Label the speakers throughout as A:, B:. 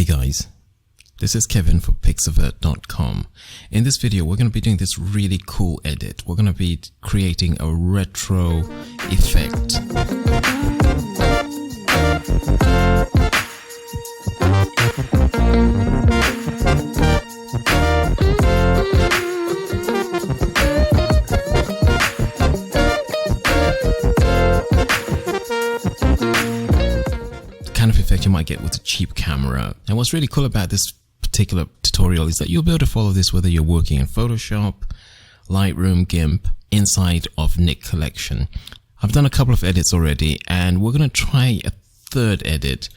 A: Hey guys, this is Kevin for Pixavert.com. In this video we're going to be doing this really cool edit. We're going to be creating a retro effect. Kind of effect you might get with a cheap camera. And what's really cool about this particular tutorial is that you'll be able to follow this whether you're working in Photoshop, Lightroom, Gimp, inside of Nik Collection. I've done a couple of edits already and we're going to try a third edit.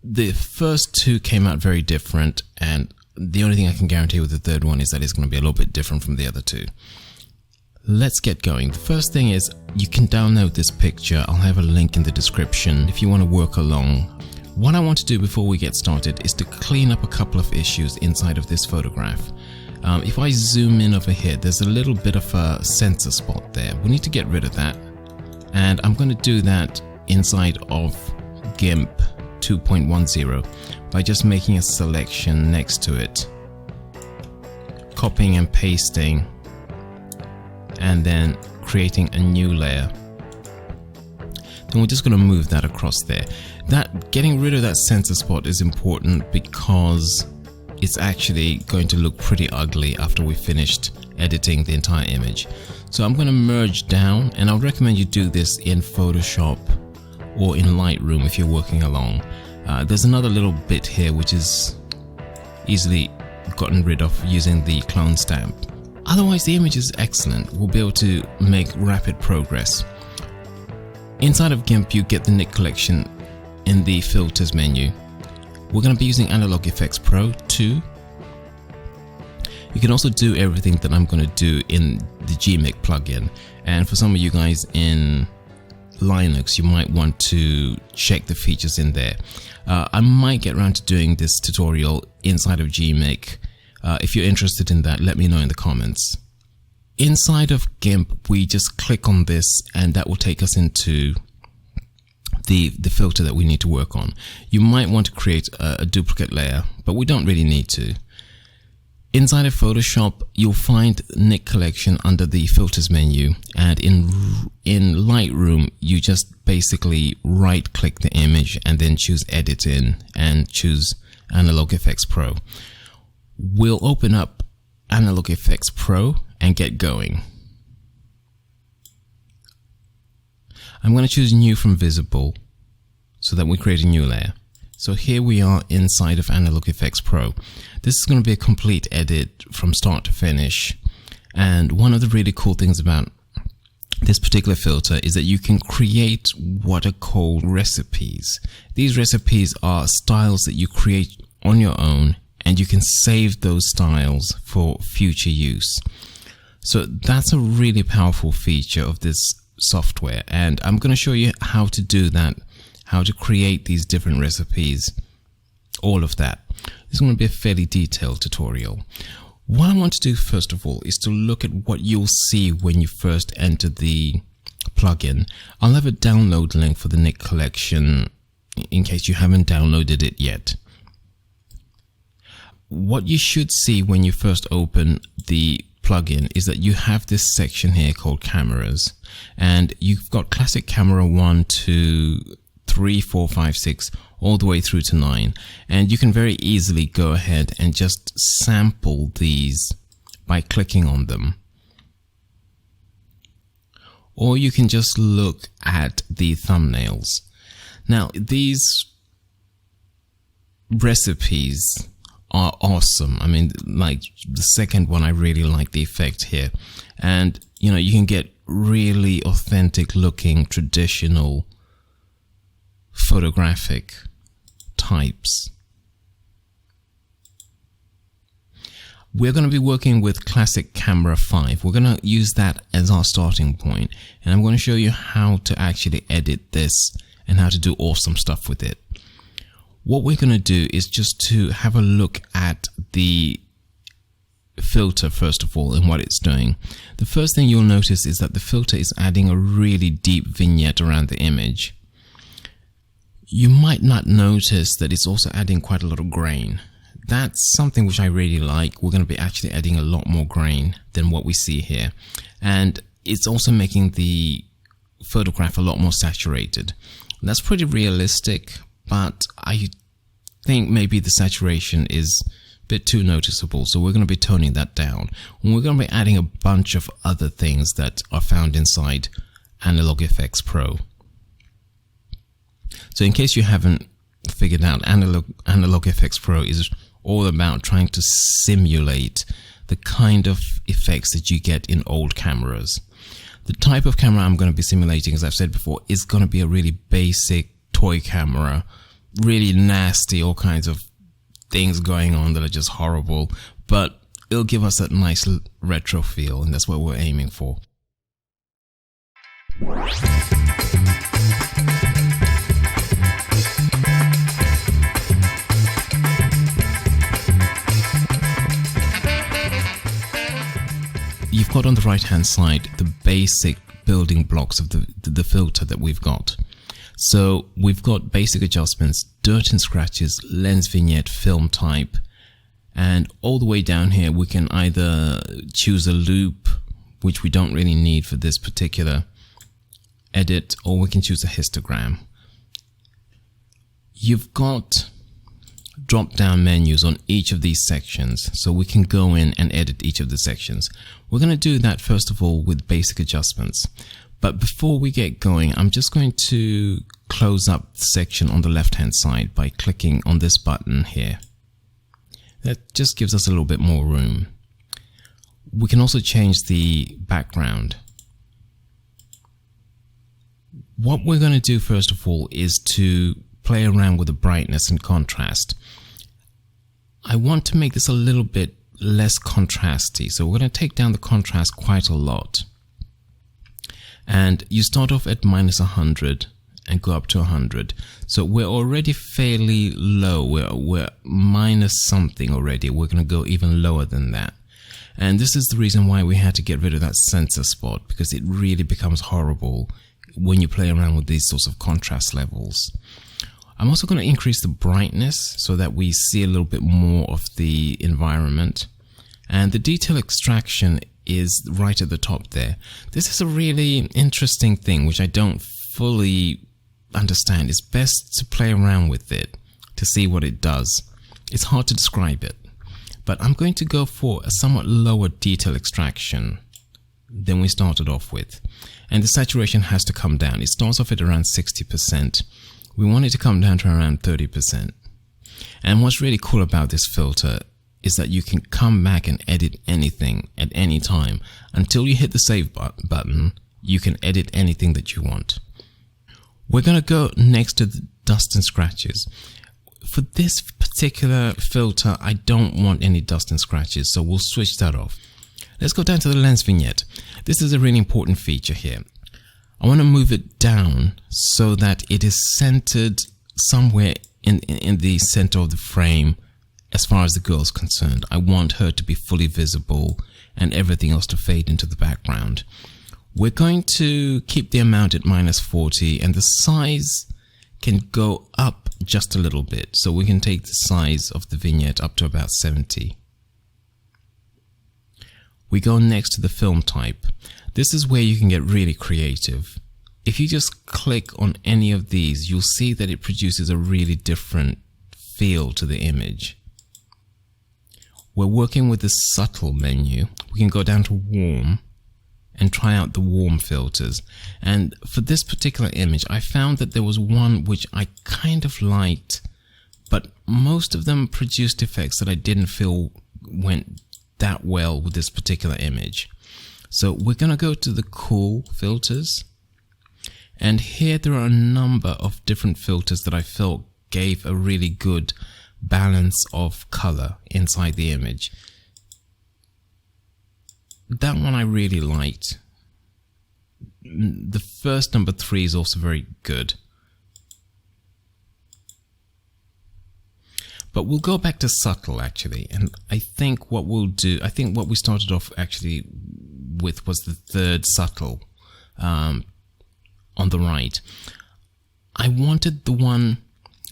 A: The first two came out very different and the only thing I can guarantee with the third one is that it's going to be a little bit different from the other two. Let's get going. The first thing is you can download this picture. I'll have a link in the description if you want to work along. What I want to do before we get started is to clean up a couple of issues inside of this photograph. If I zoom in over here, there's a little bit of a sensor spot there. We need to get rid of that. And I'm going to do that inside of Gimp 2.10 by just making a selection next to it, copying and pasting, and then creating a new layer. Then we're just going to move that across there. That getting rid of that sensor spot is important because it's actually going to look pretty ugly after we finished editing the entire image. So I'm going to merge down, and I'll recommend you do this in Photoshop or in Lightroom if you're working along. There's another little bit here which is easily gotten rid of using the clone stamp. Otherwise the image is excellent. We'll be able to make rapid progress. Inside of Gimp you get the Nik Collection in the filters menu. We're going to be using Analog Efex Pro 2. You can also do everything that I'm going to do in the Gimp plugin, and for some of you guys in Linux you might want to check the features in there. I might get around to doing this tutorial inside of Gimp. If you're interested in that, let me know in the comments. Inside of Gimp, we just click on this and that will take us into the filter that we need to work on. You might want to create a duplicate layer, but we don't really need to. Inside of Photoshop, you'll find Nik Collection under the filters menu, and in Lightroom, you just basically right click the image and then choose Edit In and choose Analog Efex Pro. We'll open up Analog Efex Pro and get going. I'm going to choose New from Visible so that we create a new layer. So here we are inside of Analog Efex Pro. This is going to be a complete edit from start to finish. And one of the really cool things about this particular filter is that you can create what are called recipes. These recipes are styles that you create on your own, and you can save those styles for future use. So that's a really powerful feature of this software, and I'm going to show you how to do that, how to create these different recipes, all of that. This is going to be a fairly detailed tutorial. What I want to do first of all is to look at what you'll see when you first enter the plugin. I'll have a download link for the Nik Collection in case you haven't downloaded it yet. What you should see when you first open the plugin is that you have this section here called cameras, and you've got classic camera 1, 2, 3, 4, 5, 6 all the way through to 9, and you can very easily go ahead and just sample these by clicking on them, or you can just look at the thumbnails. Now these recipes are awesome. I mean, like the second one, I really like the effect here, and you know, you can get really authentic looking traditional photographic types. We're going to be working with classic camera 5. We're going to use that as our starting point, and I'm going to show you how to actually edit this and how to do awesome stuff with it. What we're going to do is just to have a look at the filter first of all and what it's doing. The first thing you'll notice is that the filter is adding a really deep vignette around the image. You might not notice that it's also adding quite a lot of grain. That's something which I really like. We're going to be actually adding a lot more grain than what we see here. And it's also making the photograph a lot more saturated. That's pretty realistic, but I think maybe the saturation is a bit too noticeable. So we're going to be toning that down. And we're going to be adding a bunch of other things that are found inside Analog Efex Pro. So in case you haven't figured out, Analog Efex Pro is all about trying to simulate the kind of effects that you get in old cameras. The type of camera I'm going to be simulating, as I've said before, is going to be a really basic toy camera, really nasty, all kinds of things going on that are just horrible, but it'll give us that nice retro feel, and that's what we're aiming for. You've got on the right hand side the basic building blocks of the filter that we've got. So we've got basic adjustments, dirt and scratches, lens, vignette, film type, and all the way down here we can either choose a loop, which we don't really need for this particular edit, or we can choose a histogram. You've got drop down menus on each of these sections, so we can go in and edit each of the sections. We're going to do that first of all with basic adjustments, but before we get going, I'm just going to close up the section on the left hand side by clicking on this button here. That just gives us a little bit more room. We can also change the background. What we're going to do first of all is to play around with the brightness and contrast. I want to make this a little bit less contrasty, so we're going to take down the contrast quite a lot. And you start off at -100 and go up to 100. So we're already fairly low. We're minus something already. We're going to go even lower than that. And this is the reason why we had to get rid of that center spot, because it really becomes horrible when you play around with these sorts of contrast levels. I'm also going to increase the brightness so that we see a little bit more of the environment. And the detail extraction is right at the top there. This is a really interesting thing which I don't fully understand. It's best to play around with it to see what it does. It's hard to describe it, but I'm going to go for a somewhat lower detail extraction than we started off with. And the saturation has to come down. It starts off at around 60%. We want it to come down to around 30%. And what's really cool about this filter is that you can come back and edit anything at any time. Until you hit the save button, you can edit anything that you want. We're going to go next to the dust and scratches. For this particular filter, I don't want any dust and scratches, so we'll switch that off. Let's go down to the lens vignette. This is a really important feature here. I want to move it down so that it is centered somewhere in the center of the frame as far as the girl is concerned. I want her to be fully visible and everything else to fade into the background. We're going to keep the amount at -40, and the size can go up just a little bit. So we can take the size of the vignette up to about 70. We go next to the film type. This is where you can get really creative. If you just click on any of these, you'll see that it produces a really different feel to the image. We're working with the subtle menu. We can go down to warm and try out the warm filters. And for this particular image, I found that there was one which I kind of liked, but most of them produced effects that I didn't feel went that well with this particular image. So we're going to go to the cool filters, and here there are a number of different filters that I felt gave a really good balance of color inside the image. That one I really liked. The first number 3 is also very good. But we'll go back to subtle actually, and I think what we'll do, I think what we started off actually with was the third subtle on the right. I wanted the one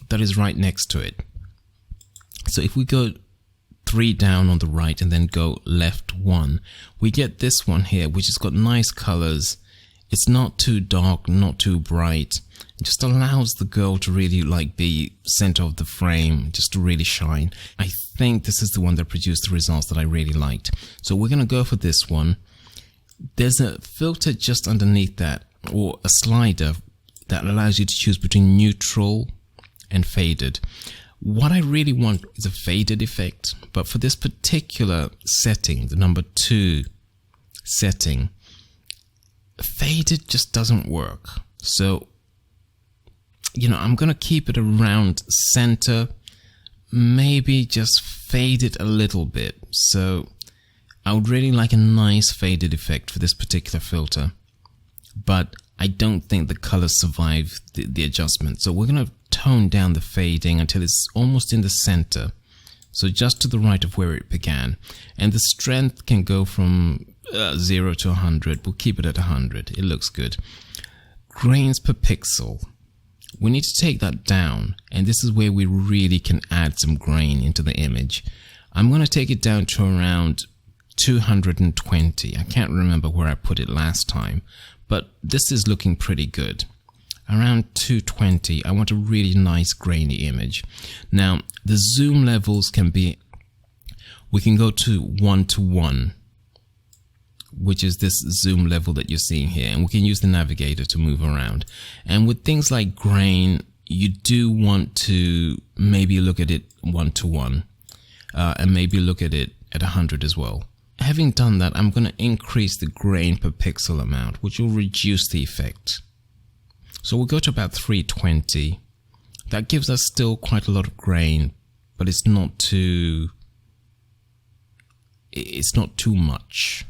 A: that is right next to it. So if we go 3 down on the right and then go left 1, we get this one here, which has got nice colors. It's not too dark, not too bright. It just allows the girl to really like be center of the frame, just to really shine. I think this is the one that produced the results that I really liked. So we're going to go for this one. There's a filter just underneath that, or a slider that allows you to choose between neutral and faded. What I really want is a faded effect, but for this particular setting, the number 2 setting, faded just doesn't work. So, you know, I'm going to keep it around center, maybe just fade it a little bit. So I would really like a nice faded effect for this particular filter, but I don't think the colors survive the adjustment. So we're going to tone down the fading until it's almost in the center. So just to the right of where it began. And the strength can go from 0 to 100. We'll keep it at 100. It looks good. Grains per pixel. We need to take that down. And this is where we really can add some grain into the image. I'm going to take it down to around 220. I can't remember where I put it last time, but this is looking pretty good. Around 220, I want a really nice grainy image. Now, the zoom levels can be, we can go to 1 to 1, which is this zoom level that you're seeing here, and we can use the navigator to move around. And with things like grain, you do want to maybe look at it 1 to 1, and maybe look at it at 100 as well. Having done that, I'm going to increase the grain per pixel amount, which will reduce the effect. So we'll go to about 320. That gives us still quite a lot of grain, but it's not too much.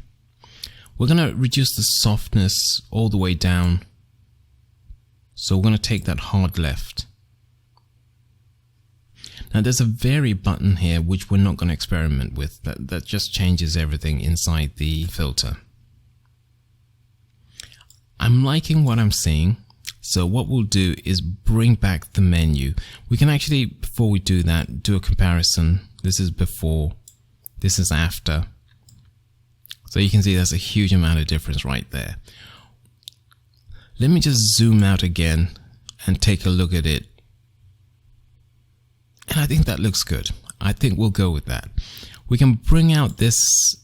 A: We're going to reduce the softness all the way down. So we're going to take that hard left. Now there's a vary button here which we're not going to experiment with. That just changes everything inside the filter. I'm liking what I'm seeing. So what we'll do is bring back the menu. We can actually, before we do that, do a comparison. This is before, this is after. So you can see there's a huge amount of difference right there. Let me just zoom out again and take a look at it. And I think that looks good. I think we'll go with that. We can bring out this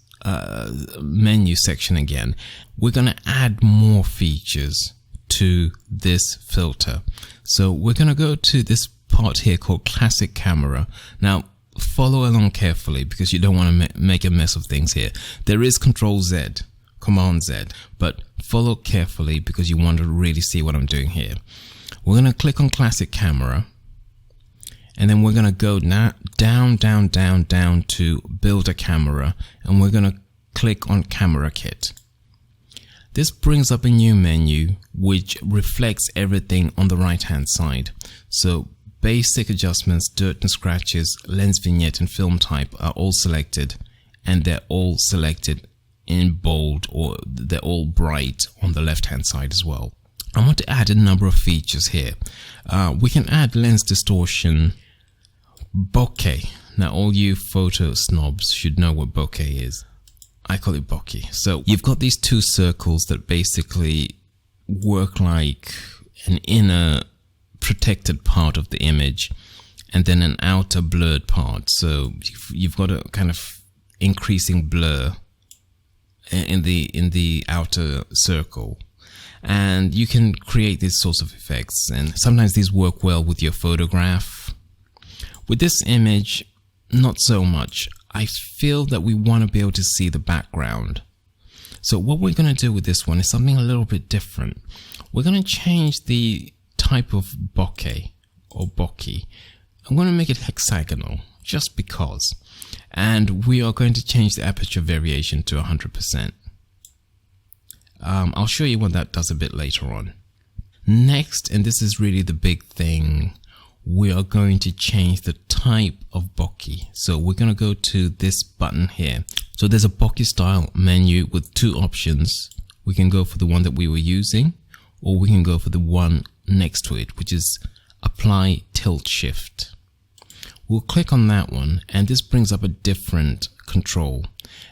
A: menu section again. We're going to add more features to this filter. So we're going to go to this part here called Classic Camera. Now follow along carefully because you don't want to make a mess of things here. There is Control Z, Command Z, but follow carefully because you want to really see what I'm doing here. We're going to click on Classic Camera, and then we're going to go down to Build a Camera, and we're going to click on Camera Kit. This brings up a new menu which reflects everything on the right hand side. So basic adjustments, dirt and scratches, lens vignette and film type are all selected, and they're all selected in bold, or they're all bright on the left hand side as well. I want to add a number of features here. We can add lens distortion, bokeh. Now all you photo snobs should know what bokeh is. I call it bokeh. So you've got these two circles that basically work like an inner protected part of the image and then an outer blurred part. So you've got a kind of increasing blur in the outer circle, and you can create these sorts of effects, and sometimes these work well with your photograph. With this image, not so much. I feel that we want to be able to see the background. So what we're going to do with this one is something a little bit different. We're going to change the type of bokeh or bokeh. I'm going to make it hexagonal just because. And we are going to change the aperture variation to 100%. I'll show you what that does a bit later on. Next, and this is really the big thing, we are going to change the type of bokeh. So we're going to go to this button here. So there's a bokeh style menu with two options. We can go for the one that we were using, or we can go for the one next to it, which is apply tilt shift. We'll click on that one, and this brings up a different control.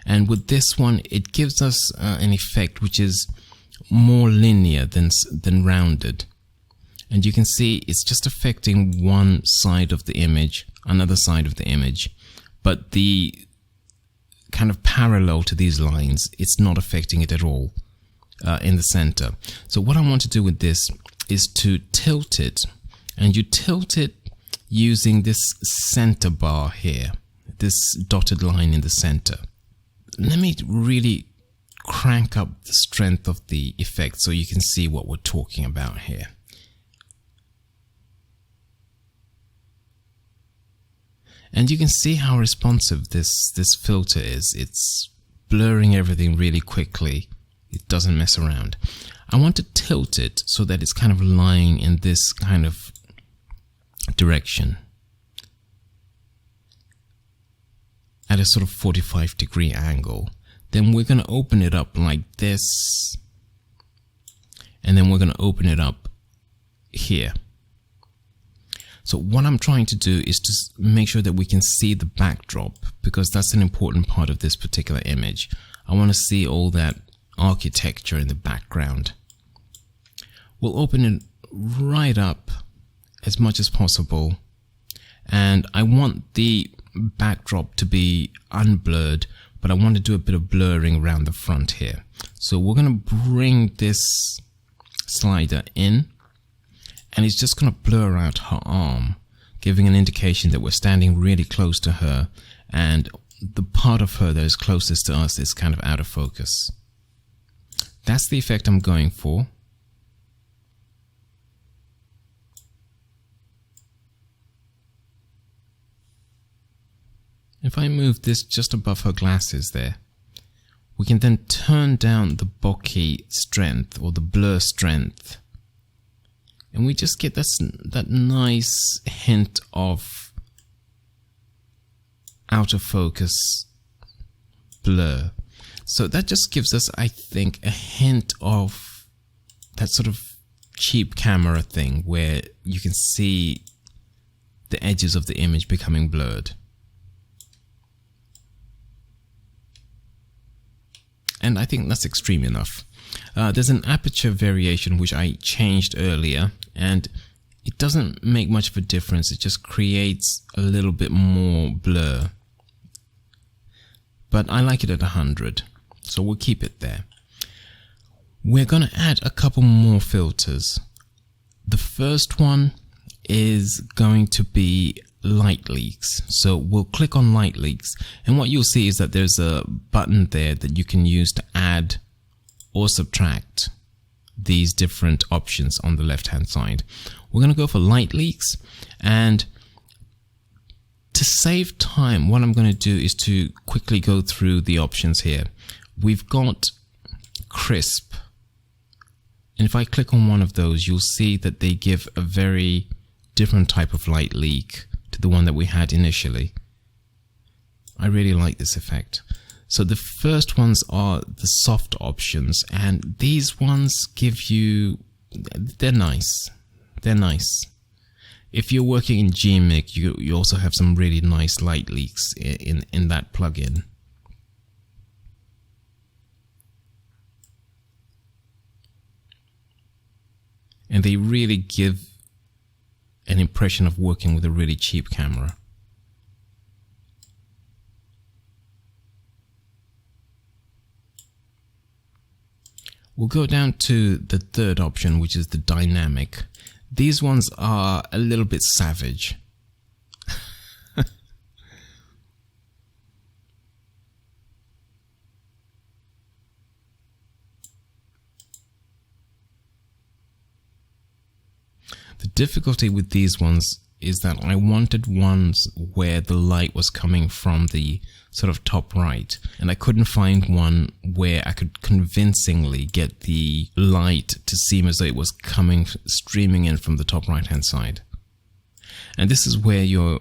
A: And with this one, it gives us an effect which is more linear than rounded. And you can see it's just affecting one side of the image, another side of the image, but the kind of parallel to these lines, it's not affecting it at all in the center. So what I want to do with this is to tilt it, and you tilt it using this center bar here, this dotted line in the center. Let me really crank up the strength of the effect so you can see what we're talking about here. And you can see how responsive this filter is. It's blurring everything really quickly. It doesn't mess around. I want to tilt it so that it's kind of lying in this kind of direction at a sort of 45-degree angle. Then we're going to open it up like this, and then we're going to open it up here. So what I'm trying to do is to make sure that we can see the backdrop, because that's an important part of this particular image. I want to see all that architecture in the background. We'll open it right up as much as possible, and I want the backdrop to be unblurred, but I want to do a bit of blurring around the front here. So we're going to bring this slider in, and it's just going to blur out her arm, giving an indication that we're standing really close to her, and the part of her that is closest to us is kind of out of focus. That's the effect I'm going for. If I move this just above her glasses there, we can then turn down the bokeh strength, or the blur strength, and we just get that nice hint of out of focus blur. So that just gives us, I think, a hint of that sort of cheap camera thing where you can see the edges of the image becoming blurred. And I think that's extreme enough. There's an aperture variation which I changed earlier, and it doesn't make much of a difference. It just creates a little bit more blur. But I like it at 100, so we'll keep it there. We're going to add a couple more filters. The first one is going to be light leaks. So we'll click on light leaks, and what you'll see is that there's a button there that you can use to add or subtract these different options on the left hand side. We're going to go for light leaks, and to save time, what I'm going to do is to quickly go through the options here. We've got crisp, and if I click on one of those, you'll see that they give a very different type of light leak to the one that we had initially. I really like this effect. So the first ones are the soft options, and these ones give you, they're nice. They're nice. If you're working in Gimp, you also have some really nice light leaks in that plugin. And they really give an impression of working with a really cheap camera. We'll go down to the third option, which is the dynamic. These ones are a little bit savage. The difficulty with these ones is that I wanted ones where the light was coming from the sort of top right, and I couldn't find one where I could convincingly get the light to seem as though it was streaming in from the top right hand side. And this is where your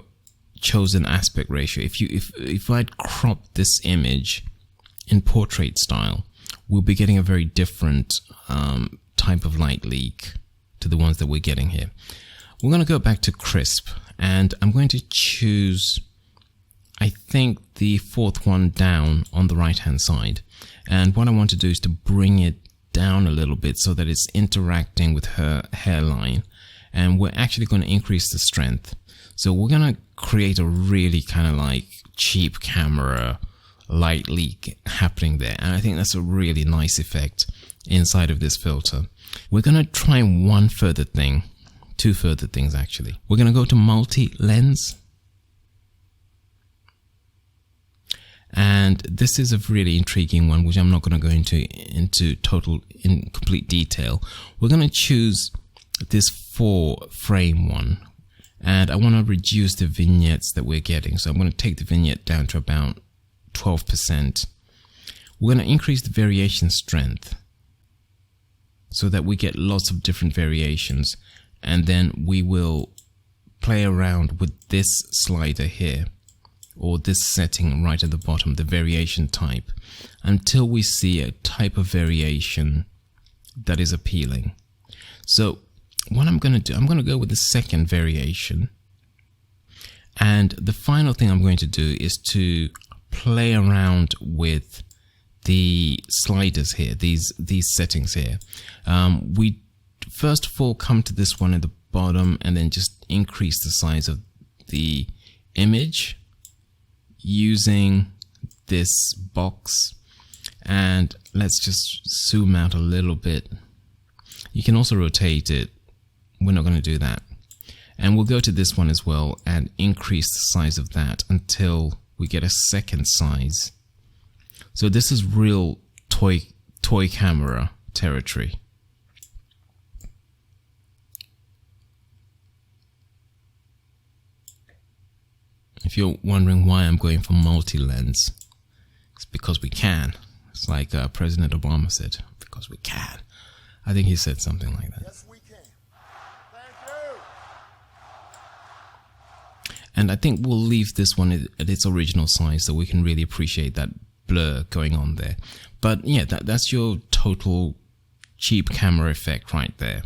A: chosen aspect ratio, if I'd cropped this image in portrait style, we'll be getting a very different type of light leak to the ones that we're getting here. we're going to go back to crisp, and I'm going to choose, I think, the fourth one down on the right hand side. And what I want to do is to bring it down a little bit so that it's interacting with her hairline. And we're actually going to increase the strength. So we're going to create a really kind of like cheap camera light leak happening there. And I think that's a really nice effect inside of this filter. We're going to try one further thing. Two further things actually. We're going to go to multi-lens. And this is a really intriguing one, which I'm not going to go into complete detail. We're going to choose this 4-frame one. And I want to reduce the vignettes that we're getting. So I'm going to take the vignette down to about 12%. We're going to increase the variation strength so that we get lots of different variations. And then we will play around with this slider here, or this setting right at the bottom, the variation type, until we see a type of variation that is appealing. So what I'm going to do, I'm going to go with the second variation. And the final thing I'm going to do is to play around with the sliders here, these settings here. We first of all come to this one at the bottom and then just increase the size of the image using this box, and let's just zoom out a little bit. You can also rotate it. We're not going to do that. And we'll go to this one as well and increase the size of that until we get a second size. So this is real toy camera territory. If you're wondering why I'm going for multi-lens, it's because we can. It's like President Obama said, because we can. I think he said something like that.
B: Yes, we can. Thank you.
A: And I think we'll leave this one at its original size so we can really appreciate that blur going on there. But yeah, that's your total cheap camera effect right there.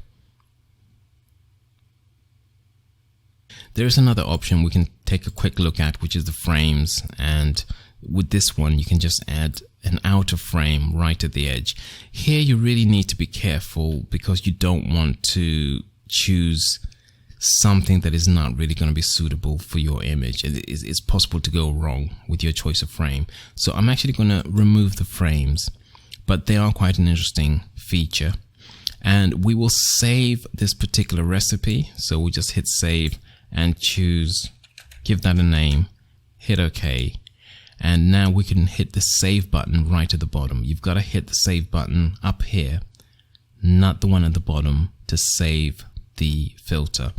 A: There's another option we can take a quick look at, which is the frames. And with this one, you can just add an outer frame right at the edge. Here, you really need to be careful because you don't want to choose something that is not really going to be suitable for your image. It's possible to go wrong with your choice of frame. So I'm actually going to remove the frames, but they are quite an interesting feature. And we will save this particular recipe. So we just hit save and choose, give that a name, hit OK. And now we can hit the save button right at the bottom. You've got to hit the save button up here, not the one at the bottom, to save the filter.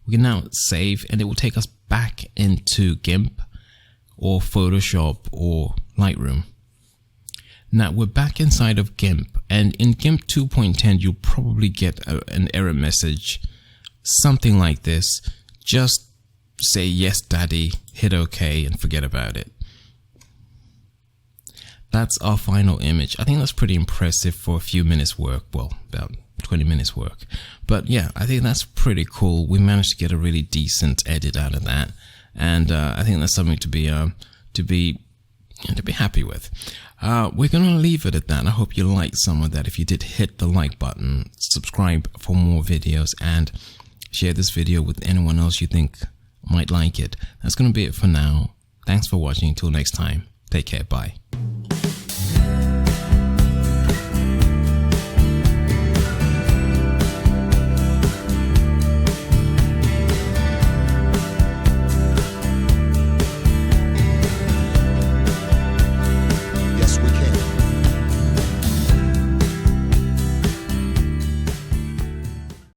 A: We can now save, and it will take us back into Gimp or Photoshop or Lightroom. Now we're back inside of Gimp, and in Gimp 2.10 you'll probably get an error message, something like this. Just say yes daddy, hit OK, and forget about it. That's our final image. I think that's pretty impressive for a few minutes work. Well, about 20 minutes work. But yeah, I think that's pretty cool. We managed to get a really decent edit out of that, and I think that's something to be happy with. We're going to leave it at that. I hope you liked some of that. If you did, hit the like button, subscribe for more videos, and share this video with anyone else you think might like it. That's going to be it for now. Thanks for watching. Until next time, take care. Bye.